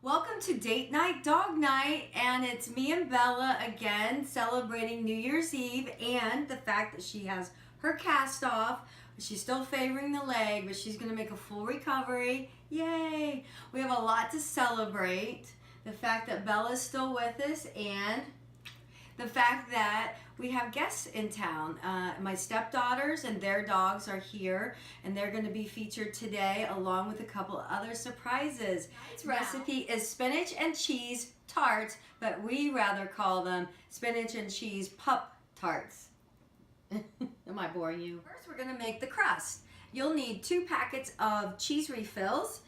Welcome to Date Night Dog Night, and it's me and Bella again celebrating New Year's Eve and the fact that she has her cast off. She's still favoring the leg, but she's going to make a full recovery. Yay! We have a lot to celebrate. The fact that Bella's still with us and the fact that we have guests in town. My stepdaughters and their dogs are here, and they're going to be featured today along with a couple other surprises. Tonight's recipe is spinach and cheese tarts, but we rather call them spinach and cheese Pup Tarts. Am I boring you? First, we're going to make the crust. You'll need 2 packets of cheese refills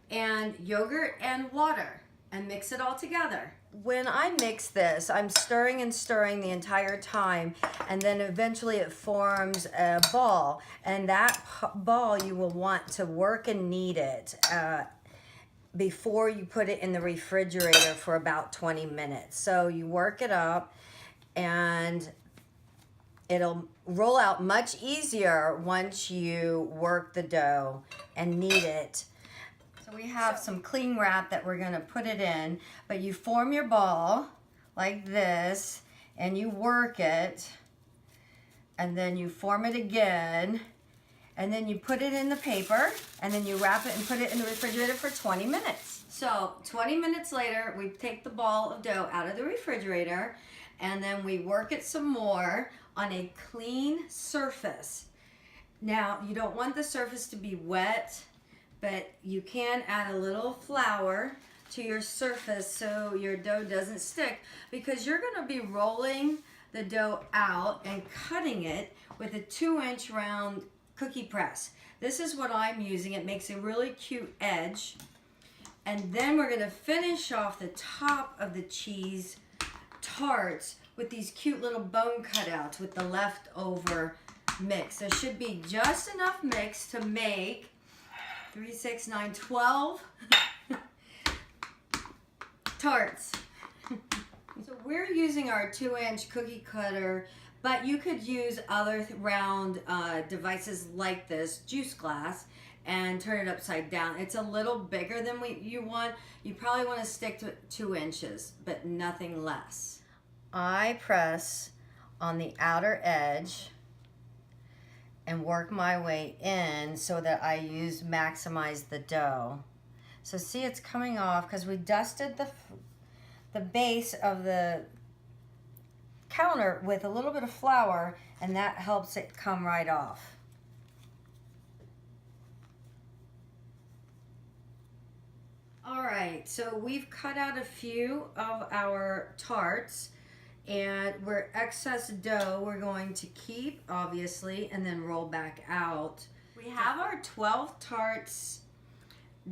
and yogurt and water, and mix it all together. When I mix this, I'm stirring and stirring the entire time, and then eventually it forms a ball, and that ball you will want to work and knead it before you put it in the refrigerator for about 20 minutes. So you work it up and it'll roll out much easier once you work the dough and knead it. So we have some cling wrap that we're going to put it in, but you form your ball like this and you work it, and then you form it again, and then you put it in the paper, and then you wrap it and put it in the refrigerator for 20 minutes. So 20 minutes later, we take the ball of dough out of the refrigerator, and then we work it some more on a clean surface. Now, you don't want the surface to be wet, but you can add a little flour to your surface so your dough doesn't stick, because you're going to be rolling the dough out and cutting it with a 2-inch round cookie press. This is what I'm using. It makes a really cute edge. And then we're going to finish off the top of the cheese tarts with these cute little bone cutouts with the leftover mix. There should be just enough mix to make 3, 6, 9, 12 tarts. So we're using our 2-inch cookie cutter, but you could use other round devices like this juice glass and turn it upside down. It's a little bigger than you want. You probably want to stick to 2 inches, but nothing less. I press on the outer edge and work my way in so that I maximize the dough. So see, it's coming off because we dusted the base of the counter with a little bit of flour, and that helps it come right off. All right, so we've cut out a few of our tarts, and where excess dough we're going to keep, obviously, and then roll back out. We have our 12 tarts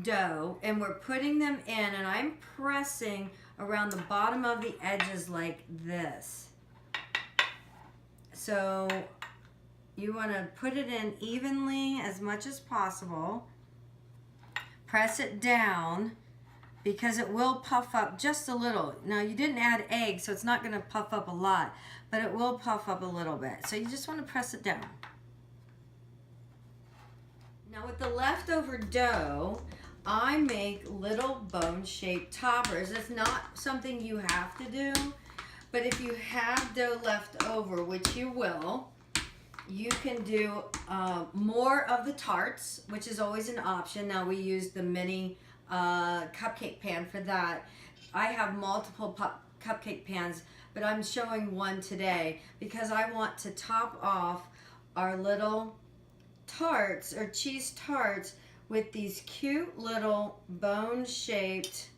dough, and we're putting them in, and I'm pressing around the bottom of the edges like this. So you want to put it in evenly as much as possible. Press it down, because it will puff up just a little. Now, you didn't add egg, so it's not going to puff up a lot, but it will puff up a little bit. So you just want to press it down. Now, with the leftover dough, I make little bone-shaped toppers. It's not something you have to do, but if you have dough left over, which you will, you can do more of the tarts, which is always an option. Now, we use the mini cupcake pan for that. I have multiple cupcake pans, but I'm showing one today because I want to top off our little tarts or cheese tarts with these cute little bone-shaped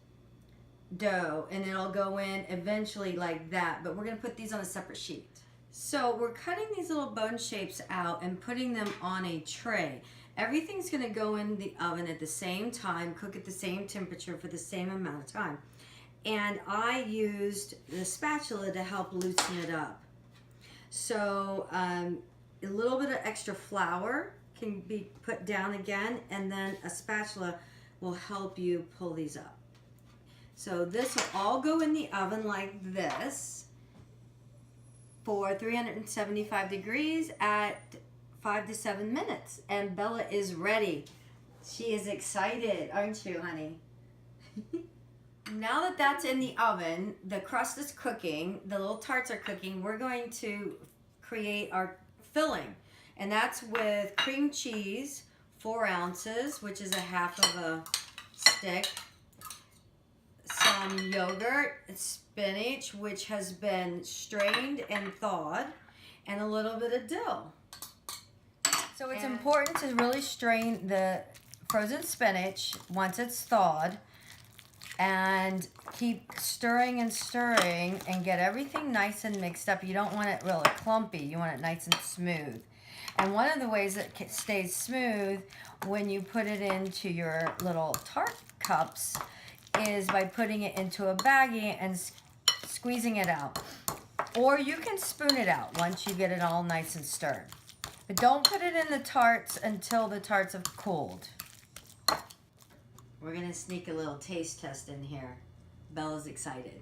dough, and it'll go in eventually like that, but we're going to put these on a separate sheet. So we're cutting these little bone shapes out and putting them on a tray. Everything's going to go in the oven at the same time, cook at the same temperature for the same amount of time. And I used the spatula to help loosen it up. So a little bit of extra flour can be put down again, and then a spatula will help you pull these up. So this will all go in the oven like this for 375 degrees at 5 to 7 minutes, and Bella is ready. She is excited, aren't you, honey? Now that that's in the oven, the crust is cooking, the little tarts are cooking, we're going to create our filling. And that's with cream cheese, 4 ounces, which is a half of a stick. Some yogurt, spinach, which has been strained and thawed, and a little bit of dill. So it's important to really strain the frozen spinach once it's thawed, and keep stirring and stirring and get everything nice and mixed up. You don't want it really clumpy, you want it nice and smooth. And one of the ways that it stays smooth when you put it into your little tart cups is by putting it into a baggie and squeezing it out. Or you can spoon it out once you get it all nice and stirred. But don't put it in the tarts until the tarts have cooled. We're gonna sneak a little taste test in here. Bella's excited.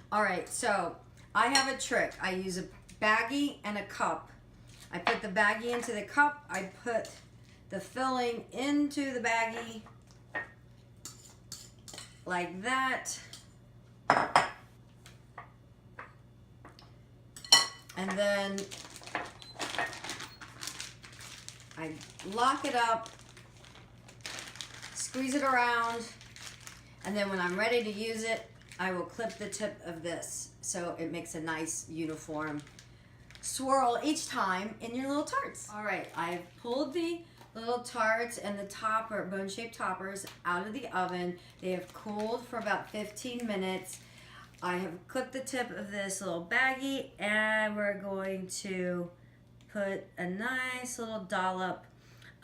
All right, so I have a trick. I use a baggie and a cup. I put the baggie into the cup. I put the filling into the baggie like that. And then I lock it up, squeeze it around, and then when I'm ready to use it, I will clip the tip of this so it makes a nice uniform swirl each time in your little tarts. All right, I've pulled the little tarts and the topper, bone-shaped toppers out of the oven. They have cooled for about 15 minutes. I have clipped the tip of this little baggie, and we're going to put a nice little dollop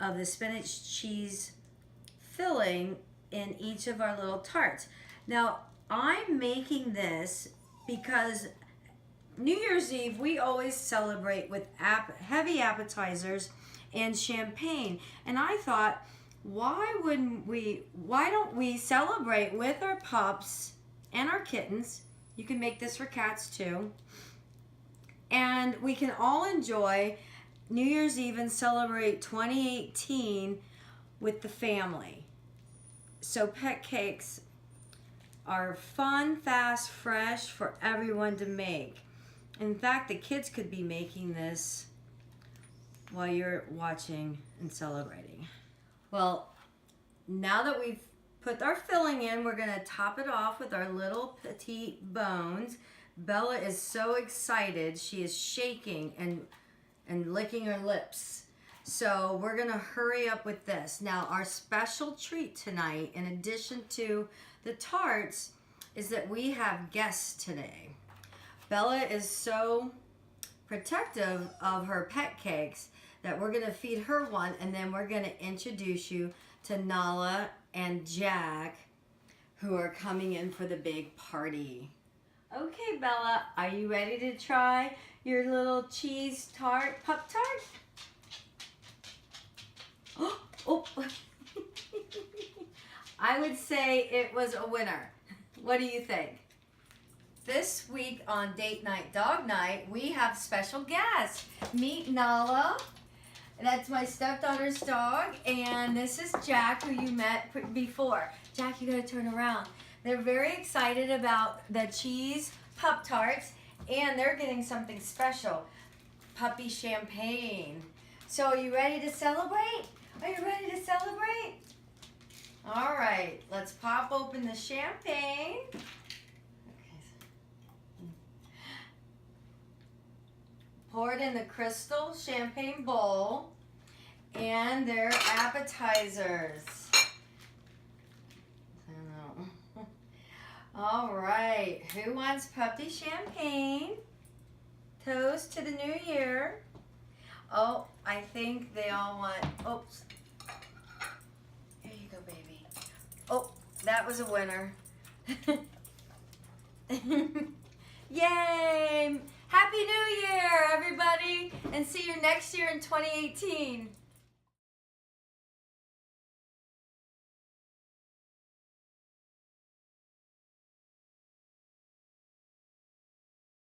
of the spinach cheese filling in each of our little tarts. Now, I'm making this because New Year's Eve, we always celebrate with heavy appetizers and champagne. And I thought, why don't we celebrate with our pups and our kittens? You can make this for cats too. And we can all enjoy New Year's Eve and celebrate 2018 with the family. So pet cakes are fun, fast, fresh for everyone to make. In fact, the kids could be making this while you're watching and celebrating. Well, now that we've put our filling in, we're gonna top it off with our little petite bones. Bella is so excited. She is shaking and licking her lips. So we're gonna hurry up with this. Now, our special treat tonight, in addition to the tarts, is that we have guests today. Bella is so protective of her pet cakes that we're gonna feed her one, and then we're gonna introduce you to Nala and Jack, who are coming in for the big party. Okay, Bella, are you ready to try your little cheese tart, Pup Tart? Oh. I would say it was a winner. What do you think? This week on Date Night Dog Night, we have special guests. Meet Nala. That's my stepdaughter's dog. And this is Jack, who you met before. Jack, you gotta turn around. They're very excited about the cheese Pup Tarts, and they're getting something special, puppy champagne. So are you ready to celebrate? Are you ready to celebrate? All right, let's pop open the champagne. Pour it in the crystal champagne bowl, and their appetizers. All right, who wants puppy champagne? Toast to the new year. Oh, I think they all want, oops. Here you go, baby. Oh, that was a winner. Yay! Happy New Year, everybody, and see you next year in 2018.